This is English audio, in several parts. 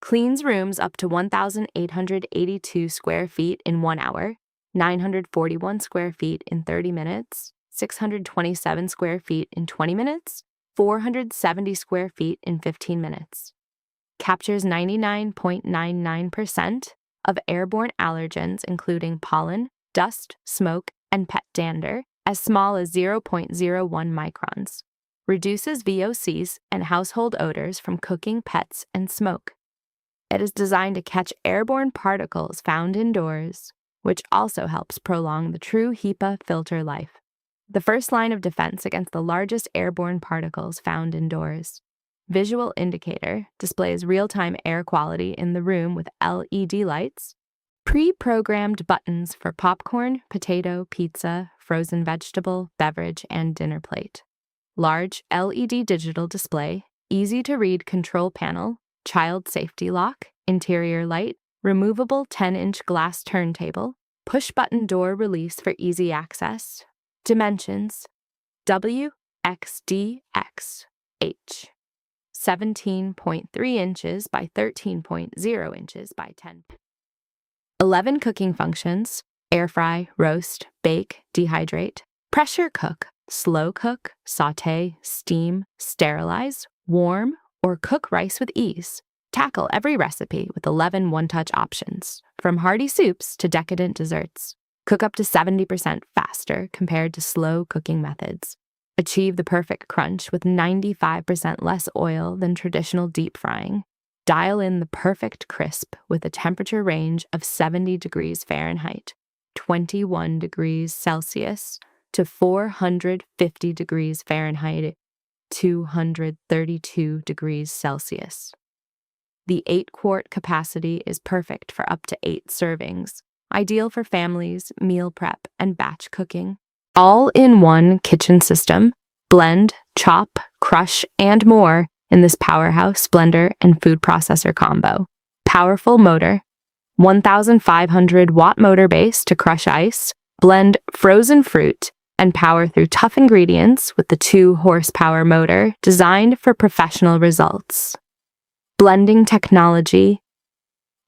Cleans rooms up to 1,882 square feet in 1 hour, 941 square feet in 30 minutes, 627 square feet in 20 minutes, 470 square feet in 15 minutes. Captures 99.99% of airborne allergens including pollen, dust, smoke, and pet dander as small as 0.01 microns. Reduces VOCs and household odors from cooking, pets, and smoke. It is designed to catch airborne particles found indoors, which also helps prolong the true HEPA filter life. The first line of defense against the largest airborne particles found indoors. Visual indicator displays real-time air quality in the room with LED lights. Pre-programmed buttons for popcorn, potato, pizza, frozen vegetable, beverage, and dinner plate. Large LED digital display, easy-to-read control panel, child safety lock, interior light, removable 10-inch glass turntable, push-button door release for easy access. Dimensions: WXDXH, 17.3 inches by 13.0 inches by 10. 11 cooking functions: air fry, roast, bake, dehydrate, pressure cook, slow cook, sauté, steam, sterilize, warm, or cook rice with ease. Tackle every recipe with 11 one-touch options, from hearty soups to decadent desserts. Cook up to 70% faster compared to slow cooking methods. Achieve the perfect crunch with 95% less oil than traditional deep frying. Dial in the perfect crisp with a temperature range of 70 degrees Fahrenheit, 21 degrees Celsius, to 450 degrees Fahrenheit, 232 degrees Celsius. The 8-quart capacity is perfect for up to 8 servings, ideal for families, meal prep, and batch cooking. All-in-one kitchen system, blend, chop, crush, and more in this powerhouse blender and food processor combo. Powerful motor, 1,500-watt motor base to crush ice, blend frozen fruit, and power through tough ingredients with the 2-horsepower motor designed for professional results. Blending technology,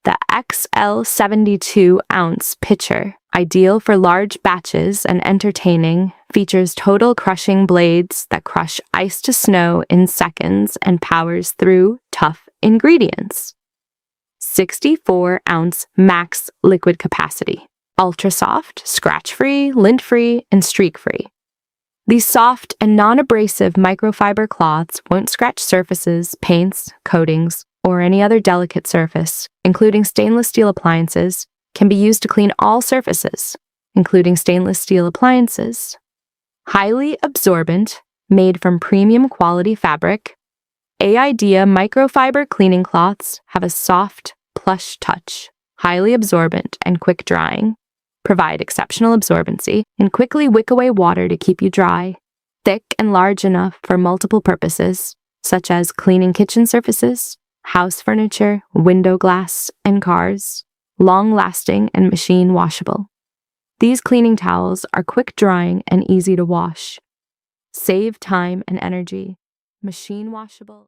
the XL 72-ounce pitcher, ideal for large batches and entertaining, features total crushing blades that crush ice to snow in seconds and powers through tough ingredients. 64-ounce max liquid capacity. Ultra soft, scratch-free, lint-free, and streak-free. These soft and non-abrasive microfiber cloths won't scratch surfaces, paints, coatings, or any other delicate surface, including stainless steel appliances, can be used to clean all surfaces, including stainless steel appliances. Highly absorbent, made from premium quality fabric, AIDEA microfiber cleaning cloths have a soft, plush touch, highly absorbent and quick drying. Provide exceptional absorbency, and quickly wick away water to keep you dry. Thick and large enough for multiple purposes, such as cleaning kitchen surfaces, house furniture, window glass, and cars. Long-lasting and machine washable. These cleaning towels are quick drying and easy to wash. Save time and energy. Machine washable.